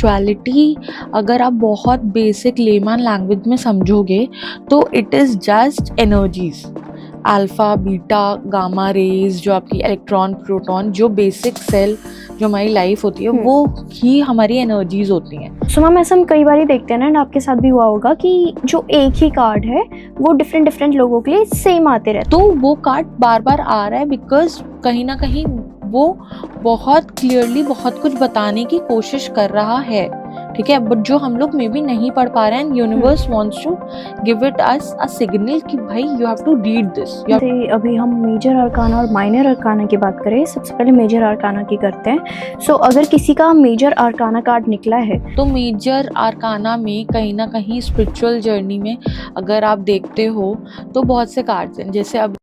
Spirituality अगर आप बहुत बेसिक लेमन लैंग्वेज में समझोगे तो it is just energies, alpha beta gamma rays, जो आपकी इलेक्ट्रॉन प्रोटॉन, जो बेसिक सेल जो हमारी लाइफ होती है वो ही हमारी एनर्जीज होती हैं। सो मैम ऐसा हम कई बार ही देखते हैं ना, एंड आपके साथ भी हुआ होगा कि जो एक ही कार्ड है वो डिफरेंट लोगों के लिए सेम आते रहते तो वो कार्ड बार बार आ रहा है बिकॉज कहीं ना कहीं वो बहुत क्लियरली बहुत कुछ बताने की कोशिश कर रहा है, ठीक है, बट जो हम लोग मे बी नहीं पढ़ पा रहे हैं, universe wants to give it us a signal कि भाई you have to read this. हैं। अभी हम मेजर अरकाना और माइनर अरकाना की बात करें, सबसे पहले मेजर अरकाना की करते हैं। सो अगर किसी का मेजर अरकाना कार्ड निकला है तो मेजर आर्काना में कहीं ना कहीं स्पिरिचुअल जर्नी में अगर आप देखते हो तो बहुत से कार्ड्स हैं, जैसे अब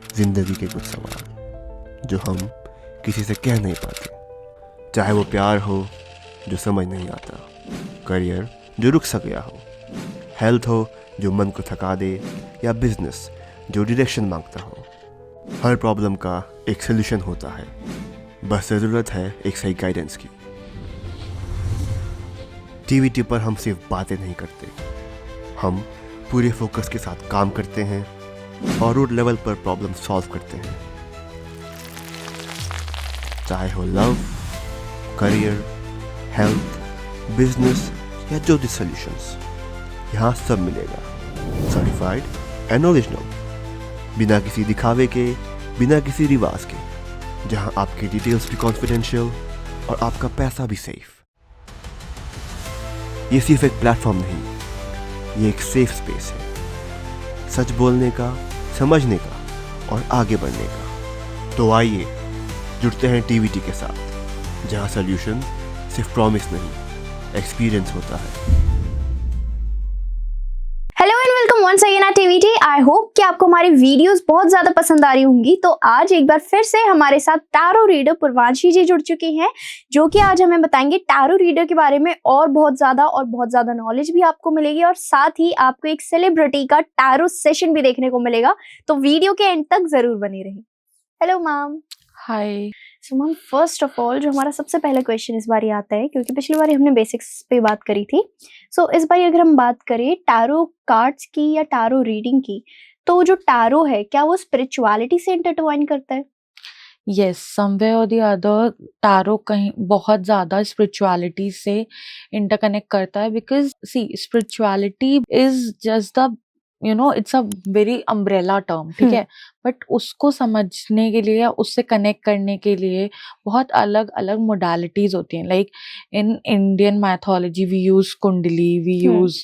जिंदगी के कुछ सवाल जो हम किसी से कह नहीं पाते, चाहे वो प्यार हो जो समझ नहीं आता, करियर जो रुक सा गया हो, हेल्थ हो जो मन को थका दे, या बिजनेस जो डायरेक्शन मांगता हो। हर प्रॉब्लम का एक सोल्यूशन होता है, बस ज़रूरत है एक सही गाइडेंस की। टीवीटी पर हम सिर्फ बातें नहीं करते, हम पूरे फोकस के साथ काम करते हैं और रूट लेवल पर प्रॉब्लम सॉल्व करते हैं। चाहे हो लव, करियर, हेल्थ, बिजनेस या जो भी सॉल्यूशंस, यहाँ सब मिलेगा, सर्टिफाइड एंड ओरिजिनल, बिना किसी दिखावे के, बिना किसी रिवाज के, जहाँ आपकी डिटेल्स भी कॉन्फिडेंशियल और आपका पैसा भी सेफ। ये सिर्फ एक प्लेटफॉर्म नहीं, ये एक सेफ स्पेस है, सच बोलने का, समझने का और आगे बढ़ने का। तो आइए जुड़ते हैं टीवीटी के साथ, जहां सॉल्यूशन सिर्फ प्रॉमिस नहीं, एक्सपीरियंस होता है। Hello and welcome once again at TVT. I hope कि आपको हमारी वीडियोस बहुत ज्यादा पसंद आ रही होंगी। तो आज एक बार फिर से हमारे साथ टैरो रीडर पूर्वांशी जी जुड़ चुकी हैं, जो कि आज हमें बताएंगे टैरो रीडर के बारे में और बहुत ज्यादा नॉलेज भी आपको मिलेगी, और साथ ही आपको एक सेलिब्रिटी का टैरो सेशन भी देखने को मिलेगा। तो वीडियो के एंड तक जरूर बने रहिए। Hello ma'am. Hi. So ma'am first of all जो हमारा सबसे पहला क्वेश्चन इस बार आता है, क्योंकि पिछली बार हमने बेसिक्स पे बात करी थी, सो इस बार अगर हम बात करें टैरो कार्ड्स की या टैरो रीडिंग की, तो जो टैरो है क्या वो स्पिरिचुअलिटी से इंटरट्वाइन करता है? यस, समवेयर और द अदर टैरो कहीं बहुत ज़्यादा स्पिरिचुअलिटी से इंटरकनेक्ट करता है, because see spirituality is just the it's a very umbrella term, ठीक है, बट उसको समझने के लिए या उससे कनेक्ट करने के लिए बहुत अलग अलग मोडालिटीज होती हैं। Like in Indian mythology we use kundli, we use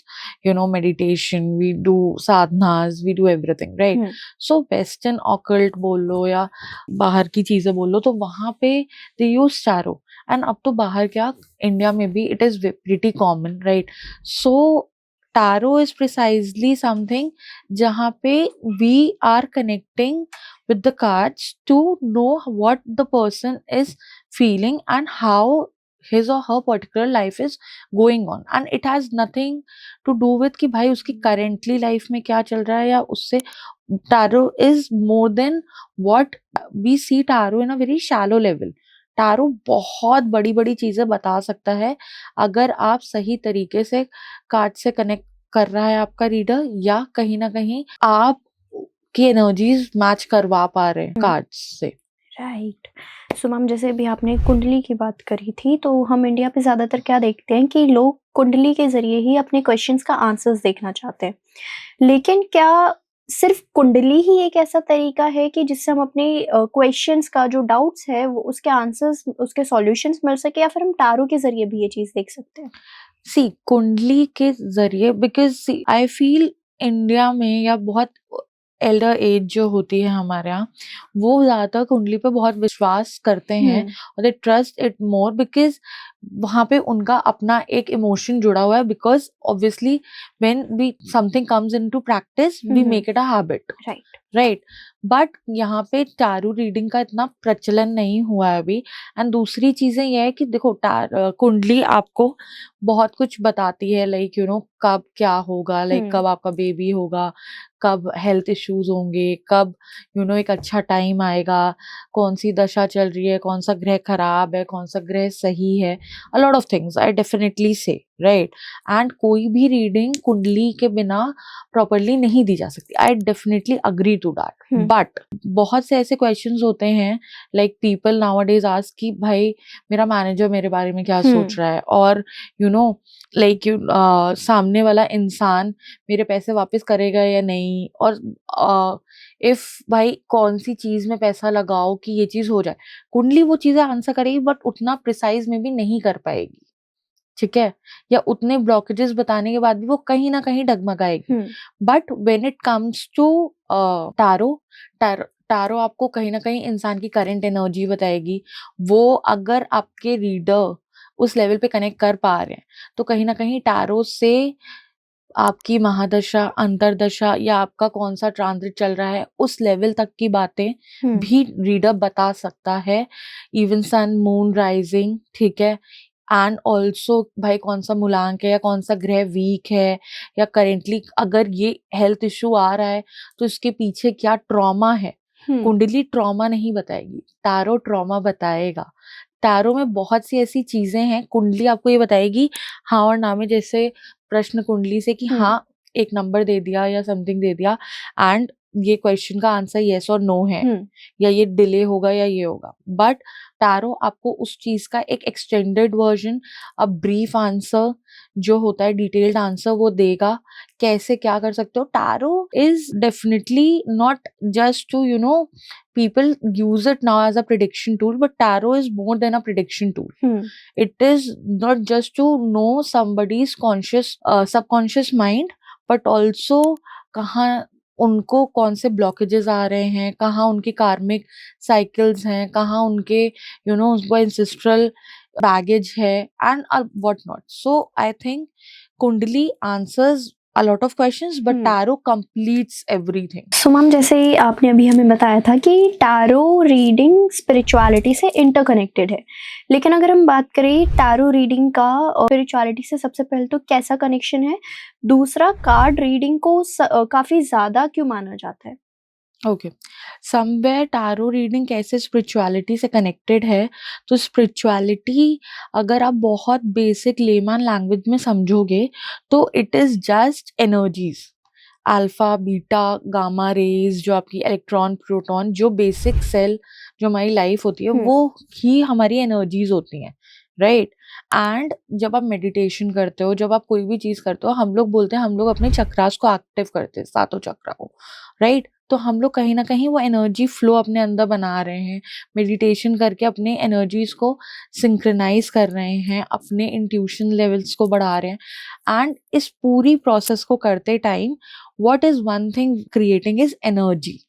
meditation, we do sadhanas, we do everything, right. So western occult बोल लो या बाहर की चीजें बोल लो, तो वहां पे दे यूज टैरो, एंड अब तो बाहर क्या, इंडिया में भी it is pretty common, right. So tarot is precisely something जहाँ पे we are connecting with the cards to know what the person is feeling and how his or her particular life is going on, and it has nothing to do with कि भाई उसकी currently life में क्या चल रहा है या उससे। tarot is more than what we see tarot in a very shallow level. Tarot बहुत बड़ी बड़ी चीजें बता सकता है अगर आप सही तरीके से कार्ड से कनेक्ट कर रहा है आपका रीडर, या कहीं ना कहीं आप की एनर्जीज मैच करवा पा रहे हैं कार्ड्स से, राइट। सो मैम जैसे अभी आपने कुंडली की बात करी थी, तो हम इंडिया पे ज्यादातर क्या देखते हैं कि लोग कुंडली के जरिए ही अपने क्वेश्चंस का आंसर्स देखना चाहते हैं, लेकिन क्या सिर्फ कुंडली ही एक ऐसा तरीका है कि जिससे हम अपने क्वेश्चंस का जो डाउट्स है वो उसके आंसर्स, उसके सॉल्यूशंस मिल सके, या फिर हम टारो के जरिए भी ये चीज देख सकते हैं? सी कुंडली के जरिए, बिकॉज आई फील इंडिया में या बहुत एल्डर एज जो होती है हमारे यहाँ, वो ज्यादातर कुंडली पे बहुत विश्वास करते हैं और they trust it more, because वहाँ पे उनका अपना एक इमोशन जुड़ा हुआ है, because obviously when we something comes into practice we make it a habit, right. Right. But यहाँ पे टैरो रीडिंग का इतना प्रचलन नहीं हुआ है अभी। एंड दूसरी चीजें ये है कि देखो कुंडली आपको बहुत कुछ बताती है, लाइक कब क्या होगा, लाइक कब आपका बेबी होगा, कब हेल्थ इश्यूज होंगे, कब एक अच्छा टाइम आएगा, कौन सी दशा चल रही है, कौन सा ग्रह खराब है, कौन सा ग्रह सही है, a lot of things I definitely से, राइट। एंड कोई भी रीडिंग कुंडली के बिना प्रॉपरली नहीं दी जा सकती। I definitely agree to that. But बहुत से ऐसे क्वेश्चंस होते हैं, लाइक पीपल नाउअडेज आस्क कि भाई मेरा मैनेजर मेरे बारे में क्या सोच रहा है, और लाइक सामने वाला इंसान मेरे पैसे वापस करेगा या नहीं, और इफ भाई कौन सी चीज में पैसा लगाओ कि ये चीज हो जाए। कुंडली वो चीजें आंसर करेगी बट उतना प्रिसाइज में भी नहीं कर पाएगी, ठीक है, या उतने ब्लॉकेजेस बताने के बाद भी वो कहीं ना कहीं डगमगाएगी। But when it comes to tarot आपको कहीं ना कहीं इंसान की करंट एनर्जी बताएगी। वो अगर आपके रीडर उस लेवल पे कनेक्ट कर पा रहे हैं तो कहीं ना कहीं टारो से आपकी महादशा, अंतरदशा या आपका कौन सा ट्रांजिट चल रहा है उस लेवल तक की बातें भी रीडर बता सकता है। इवन सन, मून, राइजिंग, ठीक है, एंड ऑल्सो भाई कौन सा मूलांक है या कौन सा ग्रह वीक है, या करेंटली अगर ये हेल्थ इशू आ रहा है तो इसके पीछे क्या ट्रॉमा है। कुंडली ट्रॉमा नहीं बताएगी, टारो ट्रॉमा बताएगा। टारो में बहुत सी ऐसी चीजें हैं, कुंडली आपको ये बताएगी हाँ और ना में, जैसे प्रश्न कुंडली से कि हाँ एक नंबर दे दिया या समथिंग दे दिया एंड ये क्वेश्चन का आंसर येस और नो है, या ये डिले होगा या ये होगा। बट टारो आपको उस चीज का एक extended version, a brief answer जो होता है, डिटेल्ड आंसर वो देगा। कैसे क्या कर सकते हो। Tarot is definitely not just to people use it now as a prediction tool, but tarot is more than a prediction tool. It is not just to know somebody's subconscious mind, but also कहाँ उनको कौन से blockages आ रहे हैं, कहाँ उनकी कार्मिक cycles हैं, कहाँ उनके उनको एंसेस्ट्रल बैगेज है and what not. So I think kundli answers a lot of questions, but tarot completes everything. So ma'am, जैसे आपने अभी हमें बताया था कि टारो रीडिंग स्पिरिचुअलिटी से इंटरकनेक्टेड है, लेकिन अगर हम बात करें टारो रीडिंग का और स्पिरिचुअलिटी से, सबसे पहले तो कैसा कनेक्शन है, दूसरा कार्ड रीडिंग को काफी ज्यादा क्यों माना जाता है? ओके, समवेयर टारो रीडिंग कैसे स्पिरिचुअलिटी से कनेक्टेड है, तो स्पिरिचुअलिटी अगर आप बहुत बेसिक लेमैन लैंग्वेज में समझोगे तो it is just energies, alpha, beta, gamma rays, जो आपकी इलेक्ट्रॉन, प्रोटॉन, जो बेसिक सेल जो हमारी लाइफ होती है वो ही हमारी एनर्जीज होती हैं, राइट। एंड जब आप मेडिटेशन करते हो, जब आप कोई भी चीज करते हो, हम लोग बोलते हैं हम लोग अपने चक्रास को एक्टिव करते हैं, सातों चक्रा को, राइट। तो हम लोग कहीं ना कहीं वो एनर्जी फ्लो अपने अंदर बना रहे हैं, मेडिटेशन करके अपने एनर्जीज को सिंक्रोनाइज कर रहे हैं, अपने इंट्यूशन लेवल्स को बढ़ा रहे हैं। एंड इस पूरी प्रोसेस को करते time what is one thing creating is energy,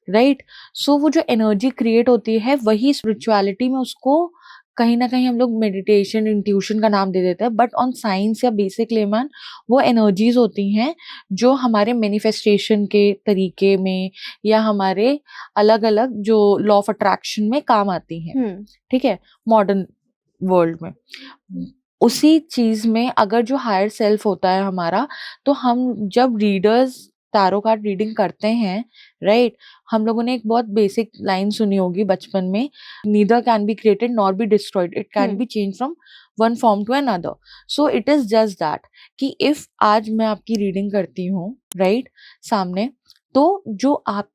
right. So वो जो एनर्जी क्रिएट होती है वही स्पिरिचुअलिटी में उसको कहीं ना कहीं हम लोग मेडिटेशन, इंट्यूशन का नाम दे देते हैं, बट ऑन साइंस या बेसिक लेमन वो एनर्जीज होती हैं जो हमारे मैनिफेस्टेशन के तरीके में या हमारे अलग अलग जो लॉ ऑफ अट्रैक्शन में काम आती हैं, ठीक है, मॉडर्न वर्ल्ड में। उसी चीज में अगर जो हायर सेल्फ होता है हमारा, तो हम जब रीडर्स टारो कार्ड रीडिंग करते हैं, राइट, हम लोगों ने एक बहुत बेसिक लाइन सुनी होगी बचपन में, neither can be created nor be destroyed, it can be change from one form to another. So it is just that कि इफ आज मैं आपकी रीडिंग करती हूँ, राइट, सामने, तो जो आपकी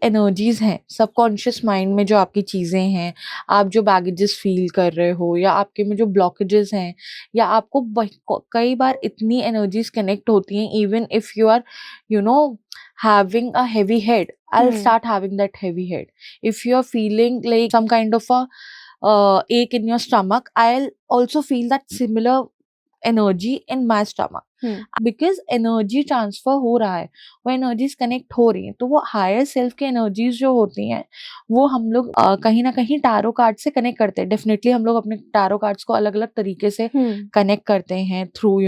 एनर्जीज हैं, सबकॉन्शियस माइंड में जो आपकी चीजें हैं, आप जो बैगेजेस फील कर रहे हो, या आपके में जो ब्लॉकेजेस हैं, या आपको कई बार इतनी एनर्जीज कनेक्ट होती हैं, even if you are having a heavy head, I'll start having that heavy head. If you're feeling like some kind of a ache in your stomach, I'll also feel that similar energy in my stomach. Because energy transfer हो रहा है, वो energies connect हो रही हैं, तो वो higher self की एनर्जीज जो होती हैं वो हम लोग कहीं ना कहीं टारो कार्ड से कनेक्ट करते हैं। डेफिनेटली हम लोग अपने टारो कार्ड्स को अलग अलग तरीके से कनेक्ट करते हैं, through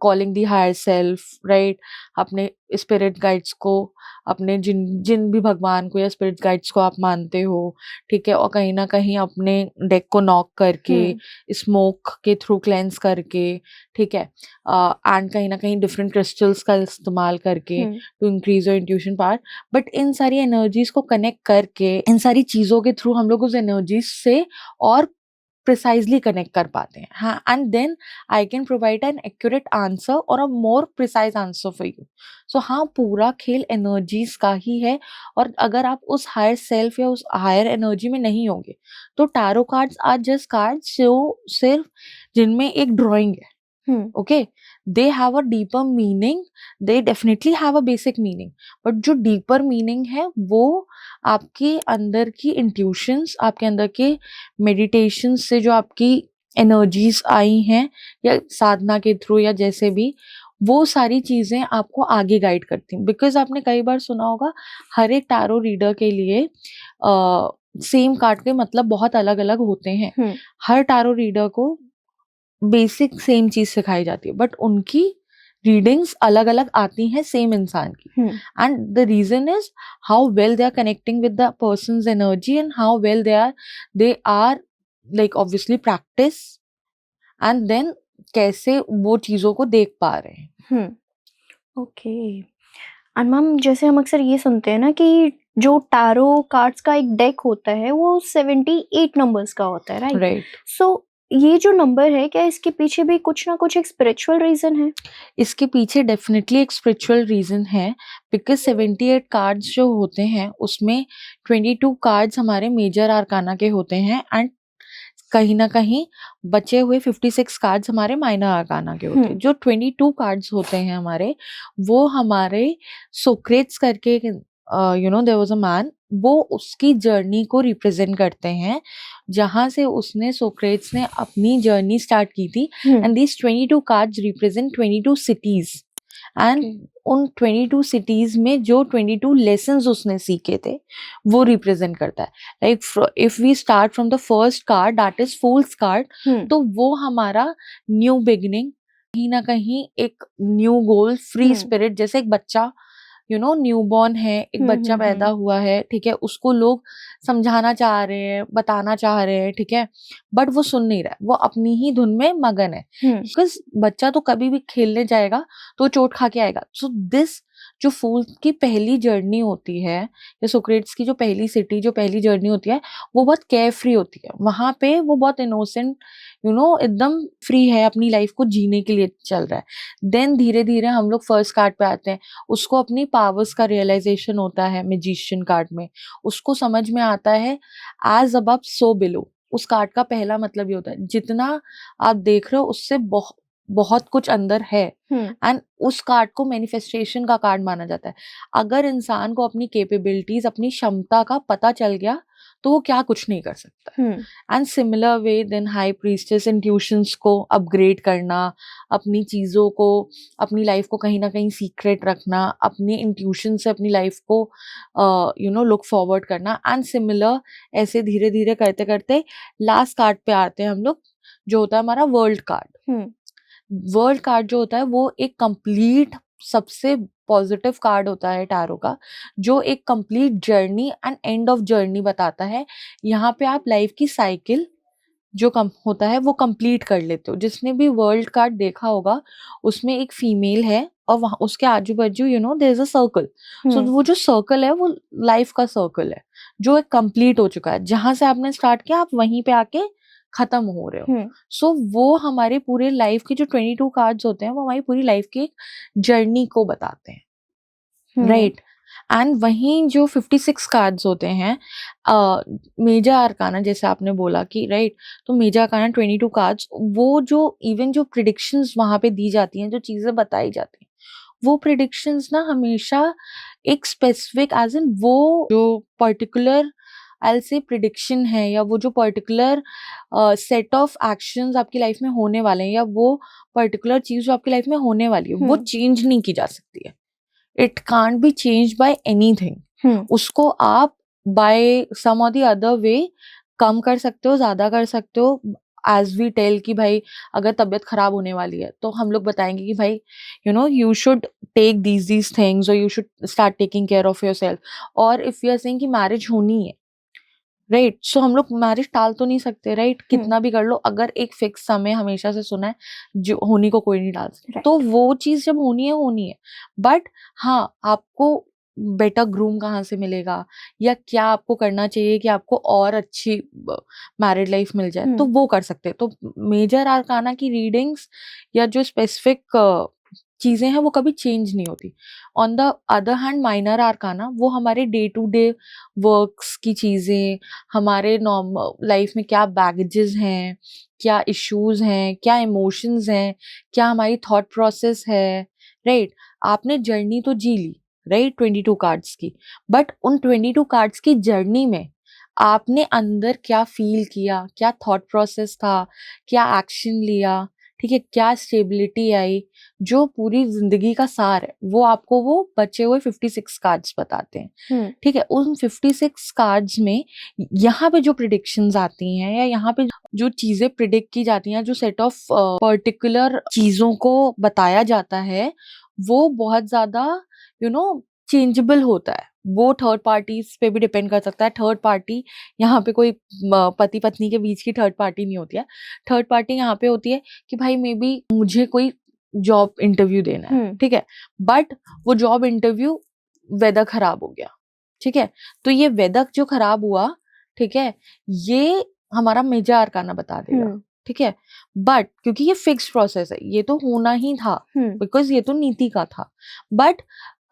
calling the higher self, right, अपने स्पिरिट गाइड्स को, अपने जिन जिन भी भगवान को या स्पिरिट गाइड्स को आप मानते हो, ठीक है, और कहीं ना कहीं अपने डेक को नॉक करके, स्मोक के थ्रू क्लेंस करके, ठीक है, एंड कहीं ना कहीं डिफरेंट क्रिस्टल्स का इस्तेमाल करके to increase your intuition power. But इन सारी एनर्जीज को कनेक्ट करके, इन सारी चीजों के थ्रू हम लोग उस एनर्जीज से और प्रिसाइजली कनेक्ट कर पाते हैं। हाँ, and then I can provide an accurate answer और a more precise answer for you. So हाँ, पूरा खेल एनर्जीज का ही है, और अगर आप उस हायर सेल्फ या उस हायर एनर्जी में नहीं होंगे तो tarot cards are just cards जो सिर्फ जिनमें एक ड्राइंग है, okay, they have a deeper meaning, they definitely have a basic meaning, but जो deeper meaning है वो आपके अंदर की intuitions, आपके अंदर के meditations से जो आपकी energies आई हैं या साधना के थ्रू या जैसे भी, वो सारी चीजें आपको आगे गाइड करती हैं। बिकॉज आपने कई बार सुना होगा हर एक टैरो रीडर के लिए सेम कार्ड के मतलब बहुत अलग अलग होते हैं। हर टैरो रीडर को बेसिक सेम चीज सिखाई जाती है, बट उनकी रीडिंग्स अलग अलग आती हैं सेम इंसान की। And the reason is how well they are connecting with the person's energy and how well they are like obviously practice, and then कैसे वो चीजों को देख पा रहे हैं। ओके। एंड मैम, जैसे हम अक्सर ये सुनते हैं ना कि जो टैरो कार्ड्स का एक डेक होता है वो 78 नंबर्स का होता है, राइट? राइट। सो ये जो नंबर है, क्या इसके पीछे भी कुछ ना कुछ एक स्पिरिचुअल रीजन है? इसके पीछे डेफिनेटली एक स्पिरिचुअल रीजन है, बिकॉज 78 कार्ड्स जो होते हैं उसमें 22 कार्ड्स हमारे मेजर आर्काना के होते हैं, एंड कहीं ना कहीं बचे हुए 56 कार्ड्स हमारे माइनर आर्काना के होते हैं। जो 22 कार्ड्स होते हैं हमारे, वो हमारे सोक्रेट्स करके देयर वाज अ मैन, वो उसकी जर्नी को रिप्रेजेंट करते हैं, जहां से उसने सोक्रेट्स ने अपनी जर्नी स्टार्ट की थी। And this 22 cards represent 22 cities, and उन 22 सिटीज में जो 22 लेसन्स उसने सीखे थे वो रिप्रेजेंट करता है। Like if we start from the first card, that is fool's card, तो वो हमारा न्यू बिगिनिंग, कहीं ना कहीं एक न्यू गोल, फ्री स्पिरिट, जैसे एक बच्चा न्यूबॉर्न है, एक बच्चा पैदा हुआ है, ठीक है, उसको लोग समझाना चाह रहे हैं, बताना चाह रहे हैं, ठीक है, बट वो सुन नहीं रहा है, वो अपनी ही धुन में मगन है। बिकॉज बच्चा तो कभी भी खेलने जाएगा तो चोट खा के आएगा। सो दिस जो फूल की पहली जर्नी होती है, या सोक्रेट्स की जो पहली सिटी, जो पहली जर्नी होती है, वो बहुत केयर फ्री होती है। वहां पे वो बहुत इनोसेंट, एकदम फ्री है, अपनी लाइफ को जीने के लिए चल रहा है। देन धीरे धीरे हम लोग फर्स्ट कार्ड पे आते हैं, उसको अपनी पावर्स का रियलाइजेशन होता है मैजिशियन कार्ड में, उसको समझ में आता है एज अबव सो बिलो। उस कार्ड का पहला मतलब ये होता है जितना आप देख रहे हो उससे बहुत कुछ अंदर है, एंड उस कार्ड को मैनिफेस्टेशन का कार्ड माना जाता है। अगर इंसान को अपनी कैपेबिलिटीज, अपनी क्षमता का पता चल गया तो वो क्या कुछ नहीं कर सकता। And similar way then high priestess intuitions को अपग्रेड करना, अपनी चीजों को, अपनी लाइफ को कहीं ना कहीं सीक्रेट रखना, अपने इंट्यूशन से अपनी लाइफ को लुक फॉरवर्ड करना, एंड सिमिलर ऐसे धीरे धीरे करते करते लास्ट कार्ड पे आते हैं हम लोग, जो होता है हमारा वर्ल्ड कार्ड। वर्ल्ड कार्ड जो होता है वो एक कंप्लीट सबसे पॉजिटिव कार्ड होता है टैरो का, जो एक complete journey and end of journey बताता है। यहाँ पे आप लाइफ की साइकिल जो होता है वो कंप्लीट कर लेते हो। जिसने भी वर्ल्ड कार्ड देखा होगा उसमें एक फीमेल है और वहाँ उसके आजू बाजू देयर इज अ सर्कल। सो वो जो सर्कल है वो लाइफ का सर्कल है जो एक कंप्लीट हो चुका है। जहां से आपने स्टार्ट किया आप वहीं पे आके खत्म हो रहे हो। सो वो हमारे पूरे लाइफ के जो 22 कार्ड्स होते हैं वो हमारी पूरी लाइफ की जर्नी को बताते हैं, राइट। एंड वहीं जो 56 कार्ड्स होते हैं मेजर आर्काना, जैसे आपने बोला कि राइट, तो मेजर आर्काना 22 कार्ड्स, वो जो इवन जो प्रिडिक्शंस वहां पे दी जाती हैं, जो चीजें बताई जाती हैं, वो प्रिडिक्शंस ना हमेशा एक स्पेसिफिक एज इन वो जो पर्टिकुलर आई से प्रिडिक्शन है, या वो जो पर्टिकुलर सेट ऑफ एक्शंस आपकी लाइफ में होने वाले हैं, या वो पर्टिकुलर चीज जो आपकी लाइफ में होने वाली है, वो चेंज नहीं की जा सकती है। It can't be change bye anything. उसको आप बाय सम और द अदर वे कम कर सकते हो, ज्यादा कर सकते हो, एज वी टेल कि भाई अगर तबीयत खराब होने वाली है तो हम लोग बताएंगे कि भाई you should take these things और you should start taking care of your self. और इफ यू आर सेइंग कि मैरिज होनी है, राइट, सो हम लोग मैरिज टाल तो नहीं सकते, राइट, कितना भी कर लो, अगर एक फिक्स समय हमेशा से सुना है जो होनी को कोई नहीं डाल सकता, तो वो चीज जब होनी है। बट हाँ, आपको बेटर ग्रूम कहाँ से मिलेगा या क्या आपको करना चाहिए कि आपको और अच्छी मैरिड लाइफ मिल जाए, तो वो कर सकते हैं। तो मेजर आर्काना की रीडिंग्स या जो स्पेसिफिक चीजें हैं वो कभी चेंज नहीं होती। On the other hand minor आर्काना वो हमारे डे टू डे वर्क्स की चीजें, हमारे नॉर्मल लाइफ में क्या बैगेजेस हैं, क्या इश्यूज हैं, क्या इमोशंस हैं, क्या हमारी थॉट प्रोसेस है, राइट। आपने जर्नी तो जी ली, राइट, 22 कार्ड्स की, बट उन 22 कार्ड्स की जर्नी में आपने अंदर क्या फील किया, क्या थॉट प्रोसेस था, क्या एक्शन लिया, ठीक है, क्या स्टेबिलिटी आई, जो पूरी जिंदगी का सार है वो आपको वो बचे हुए 56 कार्ड्स बताते हैं। ठीक है, उन 56 कार्ड्स में यहाँ पे जो प्रिडिक्शंस आती हैं या यहाँ पे जो चीजें प्रिडिक्ट की जाती हैं, जो सेट ऑफ पर्टिकुलर चीजों को बताया जाता है, वो बहुत ज्यादा चेंजेबल होता है। वो थर्ड पार्टीज पे भी डिपेंड कर सकता है। थर्ड पार्टी यहाँ पे कोई पति पत्नी के बीच की थर्ड पार्टी नहीं होती है। थर्ड पार्टी यहाँ पे होती है कि भाई मे बी मुझे कोई जॉब इंटरव्यू देना है, ठीक है, बट वो जॉब इंटरव्यू वेदर खराब हो गया, ठीक है, तो ये वेदर जो खराब हुआ, ठीक है, ये हमारा मेजर आर्काना बता देगा, ठीक है, बट क्योंकि ये फिक्स्ड प्रोसेस है, ये तो होना ही था बिकॉज ये तो नीति का था, बट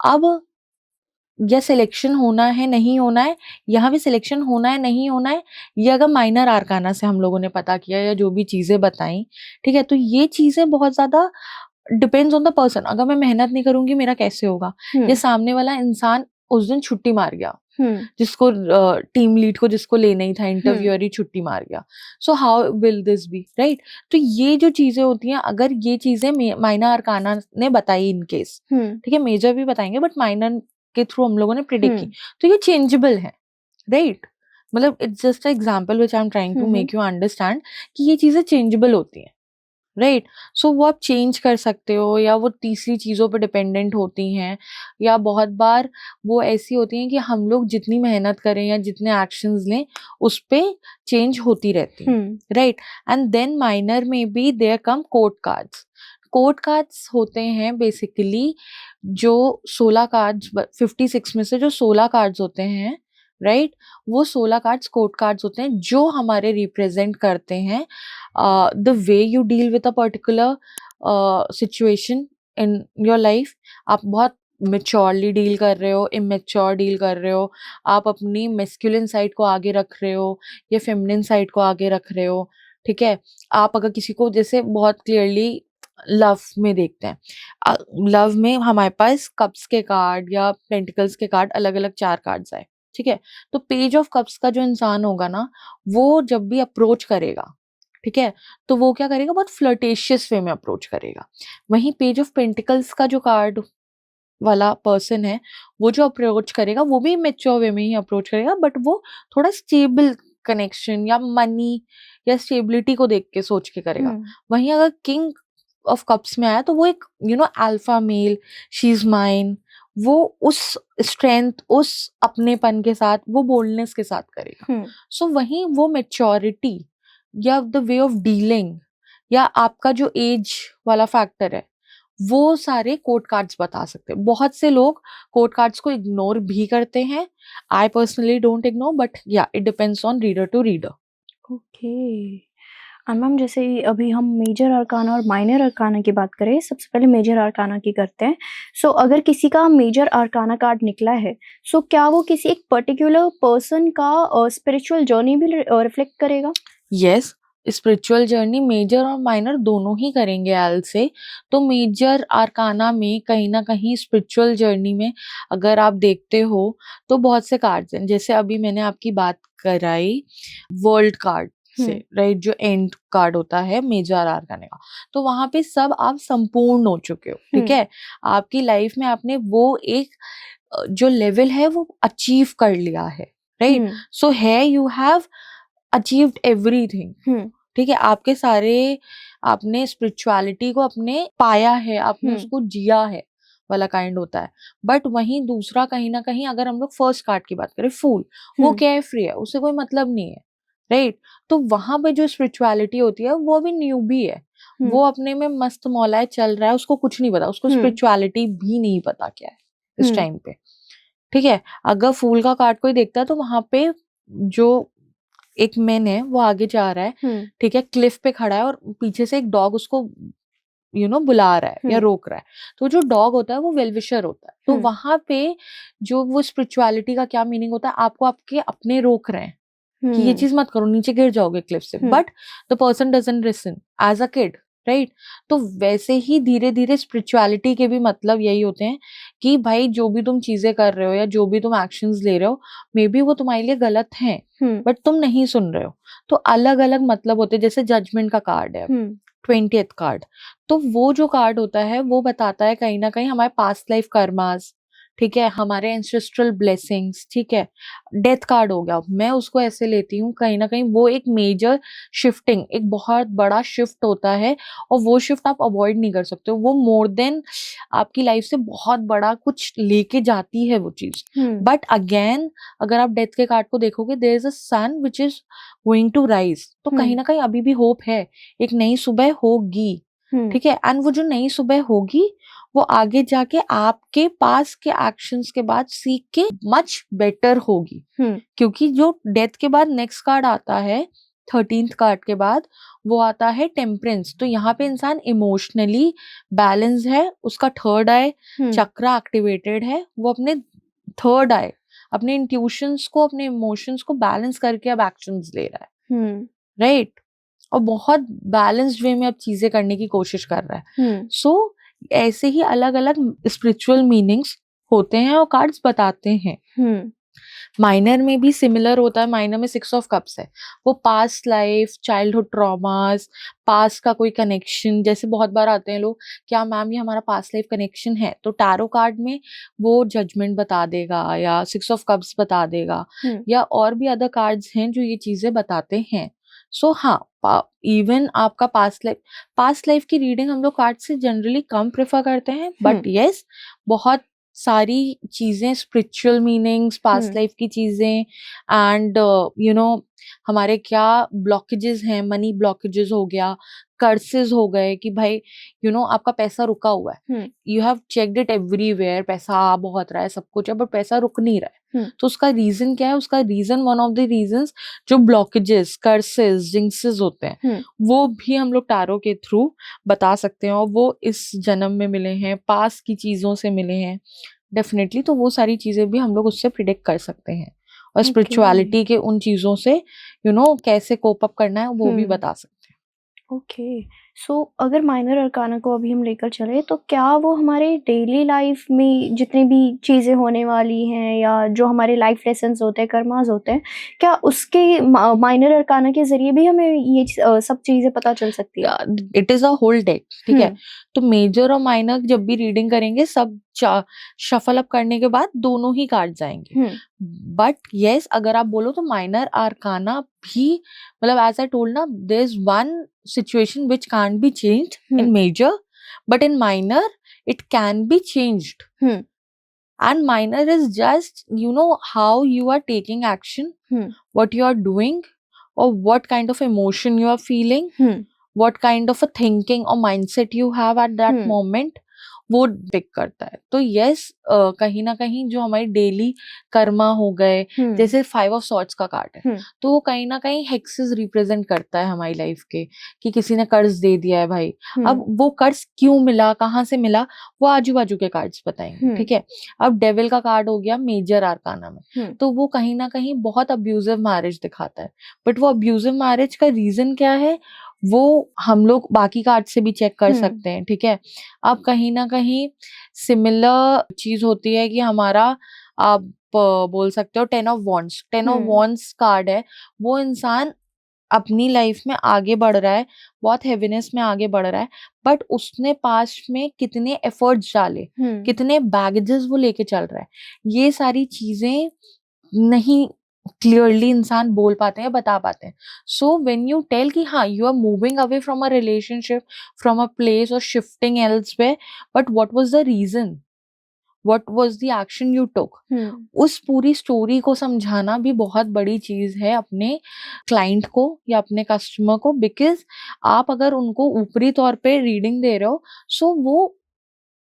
अब या सिलेक्शन होना है नहीं होना है, यहाँ भी सिलेक्शन होना है नहीं होना है, ये अगर माइनर आर्काना से हम लोगों ने पता किया या जो भी चीजें बताई, ठीक है, तो ये चीजें बहुत ज्यादा डिपेंड्स ऑन द पर्सन। अगर मैं मेहनत नहीं करूंगी मेरा कैसे होगा। ये सामने वाला इंसान उस दिन छुट्टी मार गया, जिसको टीम लीड को जिसको लेना ही था इंटरव्यूअर ही छुट्टी मार गया, so how will this be, right. तो ये जो चीजें होती हैं, अगर ये चीजें माइनर आर्काना ने बताई इन केस, ठीक है, मेजर भी बताएंगे बट माइनर के थ्रू हम लोगों ने प्रिडिक्ट की, तो ये चेंजेबल है, राइट। मतलब it's just example which I am trying to make you understand कि ये चीजें चेंजेबल होती हैं, राइट। सो वो आप चेंज कर सकते हो या वो तीसरी चीजों पर डिपेंडेंट होती हैं, या बहुत बार वो ऐसी होती हैं कि हम लोग जितनी मेहनत करें या जितने एक्शंस लें उस पे चेंज होती रहती है, राइट। एंड देन माइनर में भी there come court cards. Court cards होते हैं बेसिकली जो 16 कार्ड्स 56 में से जो 16 कार्ड्स होते हैं, राइट, वो 16 कार्ड्स कोर्ट कार्ड्स होते हैं जो हमारे रिप्रेजेंट करते हैं the way you deal with a particular situation in your life. आप बहुत मेच्योरली डील कर रहे हो, इमेच्योर डील कर रहे हो, आप अपनी मैस्कुलिन साइड को आगे रख रहे हो या फेमिनिन साइड को आगे रख रहे हो, ठीक है। आप अगर किसी को जैसे बहुत क्लियरली लव में देखते हैं, लव में हमारे पास कप्स के कार्ड या पेंटिकल्स के कार्ड अलग अलग 4 कार्ड्स आए, ठीक है। तो पेज ऑफ कप्स का जो इंसान होगा ना, वो जब भी अप्रोच करेगा, ठीक है, तो वो क्या करेगा, बहुत फ्लर्टेशियस वे में अप्रोच करेगा। वहीं पेज ऑफ पेंटिकल्स का जो कार्ड वाला पर्सन है, वो जो अप्रोच करेगा वो भी मैच्योर वे में ही अप्रोच करेगा, बट वो थोड़ा स्टेबल कनेक्शन या मनी या स्टेबिलिटी को देख के सोच के करेगा। वहीं अगर किंग ऑफ कप्स में आया तो वो एक alpha male, she is mine, वो उस स्ट्रेंथ, उस अपनेपन के साथ, वो बोल्डनेस के साथ करेगा। सो वहीं वो मैच्योरिटी या द वे ऑफ डीलिंग या आपका जो एज वाला फैक्टर है, वो सारे कोर्ट कार्ड्स बता सकते हैं। बहुत से लोग कोर्ट कार्ड्स को इग्नोर भी करते हैं। I personally don't ignore, but yeah it depends on reader to reader. Okay. और मैम जैसे अभी हम मेजर आर्काना और माइनर आर्काना की बात करें, सबसे पहले मेजर आर्काना की करते हैं। सो अगर किसी का मेजर आर्काना कार्ड निकला है, सो क्या वो किसी एक पर्टिकुलर पर्सन का स्पिरिचुअल जर्नी भी रिफ्लेक्ट करेगा? यस, स्पिरिचुअल जर्नी मेजर और माइनर दोनों ही करेंगे एल से। तो मेजर आर्काना में कहीं ना कहीं स्पिरिचुअल जर्नी में अगर आप देखते हो तो बहुत से कार्ड्स हैं। जैसे अभी मैंने आपकी बात कराई वर्ल्ड कार्ड से, राइट, जो एंड कार्ड होता है मेजर आर्काना का, तो वहां पे सब आप संपूर्ण हो चुके हो, ठीक है। आपकी लाइफ में आपने वो एक जो लेवल है वो अचीव कर लिया है, राइट। सो है यू हैव अचीव्ड एवरीथिंग, ठीक है, आपके सारे आपने स्पिरिचुअलिटी को अपने पाया है, आपने उसको जिया है वाला काइंड होता है। बट वहीं दूसरा कहीं ना कहीं अगर हम लोग फर्स्ट कार्ड की बात करें, फूल, वो केयर फ्री है, उससे कोई मतलब नहीं है, राइट। तो वहां पे जो स्पिरिचुअलिटी होती है वो भी न्यूबी है, वो अपने में मस्त मौलाए चल रहा है, उसको कुछ नहीं पता, उसको स्पिरिचुअलिटी भी नहीं पता क्या है इस टाइम पे, ठीक है। अगर फूल का कार्ड कोई देखता है तो वहां पे जो एक मैन है वो आगे जा रहा है, ठीक है, क्लिफ पे खड़ा है और पीछे से एक डॉग उसको बुला रहा है या रोक रहा है। तो जो डॉग होता है वो वेलविशर होता है। तो वहां पे जो वो स्पिरिचुअलिटी का क्या मीनिंग होता है, आपको आपके अपने रोक रहे हैं कि ये चीज मत करो, नीचे गिर जाओगे क्लिफ से, but the person doesn't listen as a kid, right. तो वैसे ही धीरे धीरे स्पिरिचुअलिटी के भी मतलब यही होते हैं कि भाई जो भी तुम चीजें कर रहे हो या जो भी तुम एक्शंस ले रहे हो, मे बी वो तुम्हारे लिए गलत हैं, बट तुम नहीं सुन रहे हो। तो अलग अलग मतलब होते हैं, जैसे जजमेंट का कार्ड है, 20th कार्ड। तो वो जो कार्ड होता है वो बताता है कहीं ना कहीं हमारे पास्ट लाइफ कर्मास, ठीक है, हमारे एंसेस्ट्रल ब्लेसिंग्स, ठीक है। डेथ कार्ड हो गया, मैं उसको ऐसे लेती हूँ कहीं ना कहीं वो एक मेजर शिफ्टिंग, एक बहुत बड़ा शिफ्ट होता है, और वो शिफ्ट आप अवॉइड नहीं कर सकते हो, वो मोर देन आपकी लाइफ से बहुत बड़ा कुछ लेके जाती है वो चीज। बट अगेन अगर आप डेथ के कार्ड को देखोगे, there is a sun which is going to rise, तो कहीं ना कहीं अभी भी होप है, एक नई सुबह होगी, ठीक है। एंड वो जो नई सुबह होगी वो आगे जाके आपके पास के एक्शंस के बाद सीख के मच बेटर होगी, क्योंकि जो डेथ के बाद नेक्स्ट कार्ड आता है 13th कार्ड के बाद, वो आता है टेम्परेंस। तो यहाँ पे इंसान इमोशनली बैलेंस है, उसका थर्ड आई चक्रा एक्टिवेटेड है, वो अपने थर्ड आई अपने इंट्यूशंस को, अपने इमोशंस को बैलेंस करके अब एक्शंस ले रहा है, राइट। और बहुत बैलेंस्ड वे में अब चीजें करने की कोशिश कर रहा है। सो ऐसे ही अलग अलग स्पिरिचुअल मीनिंग्स होते हैं और कार्ड्स बताते हैं। माइनर में भी सिमिलर होता है, माइनर में 6 ऑफ कप्स है, वो past life, childhood traumas, past का कोई कनेक्शन, जैसे बहुत बार आते हैं लोग, क्या मैम ये हमारा पास्ट लाइफ कनेक्शन है, तो टैरो कार्ड में वो जजमेंट बता देगा या 6 ऑफ कप्स बता देगा, या और भी अदर कार्ड्स हैं जो ये चीजें बताते हैं। सो हाँ, इवन आपका पास्ट लाइफ की रीडिंग हम लोग कार्ड से जनरली कम प्रेफर करते हैं, बट यस बहुत सारी चीजें, स्पिरिचुअल मीनिंग्स, पास्ट लाइफ की चीजें, एंड हमारे क्या ब्लॉकेजेस हैं, मनी ब्लॉकेजेस हो गया, कर्सेस हो गए कि भाई आपका पैसा रुका हुआ है, you have checked it everywhere, पैसा आ बहुत रहा है, सब कुछ है, बट पैसा रुक नहीं रहा है। तो उसका रीजन क्या है, उसका reason, one of the reasons जो ब्लॉकेजेस, कर्सेस, जिंक्सेस होते हैं, वो भी हम लोग टैरो के थ्रू बता सकते हैं, और वो इस जन्म में मिले हैं, पास की चीजों से मिले हैं डेफिनेटली, तो वो सारी चीजें भी हम लोग उससे प्रिडिक्ट कर सकते हैं, और स्पिरिचुअलिटी के उन चीजों से कैसे कोप अप करना है वो भी बता सकते हैं। ओके, सो अगर माइनर अरकाना को अभी हम लेकर चले, तो क्या वो हमारे डेली लाइफ में जितनी भी चीज़ें होने वाली हैं या जो हमारे लाइफ लेसन्स होते हैं, कर्मास होते हैं, क्या उसके माइनर अरकाना के जरिए भी हमें ये सब चीज़ें पता चल सकती है? It is a whole deck, ठीक है। तो मेजर और माइनर जब भी रीडिंग करेंगे, सब शफल अप करने के बाद दोनों ही कार्ड्स आएंगे। बट यस, अगर आप बोलो तो माइनर आर्काना भी, मतलब एज आई टोल्ड ना, there is one situation which can't be changed in major, but in minor it can be changed. And minor is just how you are taking action, what you are doing, or what kind of emotion you are feeling, what kind of a thinking or mindset you have at that moment, वो pick करता है। तो yes, कहीं ना कहीं जो हमारी daily Karma हो गए, जैसे 5 ऑफ सॉर्ड्स का कार्ड है, तो वो कहीं ना कहीं हेक्सेस रिप्रेजेंट करता है हमारी लाइफ के, कि किसी ने कर्ज दे दिया है भाई, अब वो कर्ज क्यों मिला, कहाँ से मिला, वो आजू बाजू के कार्ड्स बताएंगे, ठीक है। अब डेविल का कार्ड हो गया मेजर आर्काना में, तो वो कहीं ना कहीं बहुत अब्यूजिव मैरिज दिखाता है, बट वो अब्यूजिव मैरिज का रीजन क्या है वो हम लोग बाकी कार्ड से भी चेक कर सकते हैं, ठीक है। अब कहीं ना कहीं सिमिलर चीज होती है कि हमारा, आप बोल सकते हो 10 of wands, 10 of wands card है, वो इंसान अपनी लाइफ में आगे बढ़ रहा है, बहुत हेवीनेस में आगे बढ़ रहा है, बट उसने पास्ट में कितने एफर्ट्स डाले, कितने बैगेजेस वो लेके चल रहा है, ये सारी चीजें नहीं क्लियरली इंसान बोल पाते हैं, बता पाते हैं। सो व्हेन यू टेल कि हाँ you are moving away from a relationship, from a place और shifting elsewhere, but what was the reason, what was the action you took, उस पूरी स्टोरी को समझाना भी बहुत बड़ी चीज है अपने क्लाइंट को या अपने कस्टमर को। बिकॉज आप अगर उनको ऊपरी तौर पे रीडिंग दे रहे हो, सो वो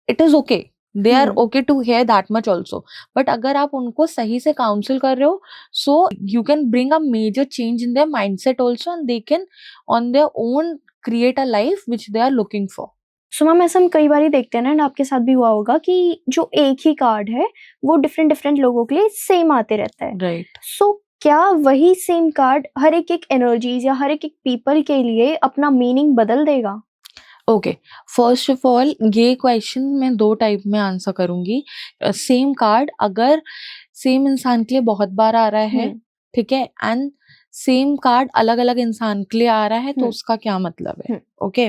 it is okay, they are okay to hear that much also. But अगर आप उनको सही से काउंसिल कर रहे हो, so you can bring a major change in their mindset also, and they can on their own create a life which they are looking for. So ma'am ऐसा हम कई बार देखते हैं ना, एंड आपके साथ भी हुआ होगा कि जो एक ही कार्ड है वो डिफरेंट डिफरेंट लोगों के लिए सेम आते रहता है। राइट। सो क्या वही सेम कार्ड हर एक एनर्जीज या हर एक पीपल के लिए अपना मीनिंग बदल देगा? ओके, फर्स्ट ऑफ ऑल ये क्वेश्चन मैं 2 टाइप में आंसर करूँगी। सेम कार्ड अगर सेम इंसान के लिए बहुत बार आ रहा है, ठीक है? एंड सेम कार्ड अलग-अलग इंसान के लिए आ रहा है, तो उसका क्या मतलब है? ओके,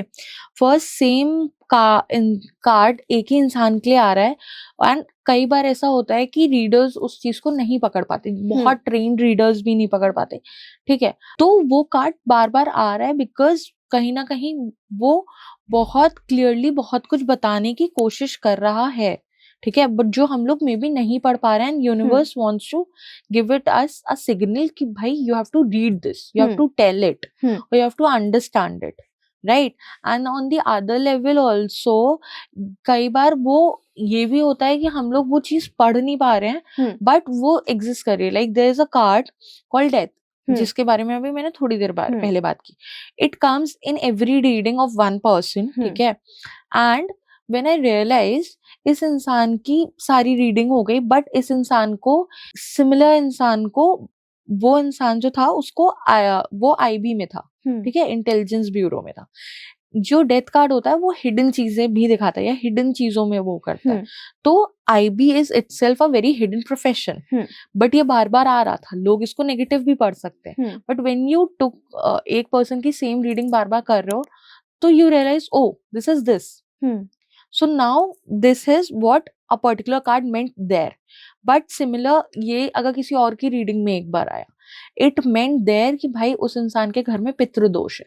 फर्स्ट सेम कार्ड एक ही इंसान के लिए आ रहा है, एंड कई बार ऐसा होता है कि रीडर्स उस चीज़ को नहीं पकड़ पाते, बहुत ट्रेन्ड रीडर्स भी नहीं पकड़ पाते, ठीक है? तो वो कार्ड बार-बार आ रहा है बिकॉज़ कहीं न कहीं वो बहुत क्लियरली बहुत कुछ बताने की कोशिश कर रहा है, ठीक है? बट जो हम लोग मे बी नहीं पढ़ पा रहे हैं, and universe wants to give it us a signal कि भाई you have to read this, you have to tell it, और you have to understand it, right? And on the other level also कई बार वो ये भी होता है कि हम लोग वो चीज़ पढ़ नहीं पा रहे हैं, बट वो एग्जिस्ट कर रही है। Like there is a card called death, जिसके बारे में अभी मैंने थोड़ी देर पहले बात की। It comes in every reading of one person, ठीक है? एंड व्हेन आई रियलाइज इस इंसान की सारी रीडिंग हो गई, बट इस इंसान को सिमिलर इंसान को वो इंसान जो था उसको वो आईबी में था, ठीक है? इंटेलिजेंस ब्यूरो में था। जो डेथ कार्ड होता है वो हिडन चीजें भी दिखाता है या हिडन चीजों में वो करता है। तो IB is itself a very hidden profession, but ये बार बार आ रहा था। लोग इसको नेगेटिव भी पढ़ सकते हैं, बट व्हेन यू टुक एक पर्सन की सेम रीडिंग बार बार कर रहे हो, तो you realise oh this is this, so now this is what a particular card meant there. But similar ये अगर किसी और की रीडिंग में एक बार आया, इट मेंट देयर कि भाई उस इंसान के घर में पितृदोष है,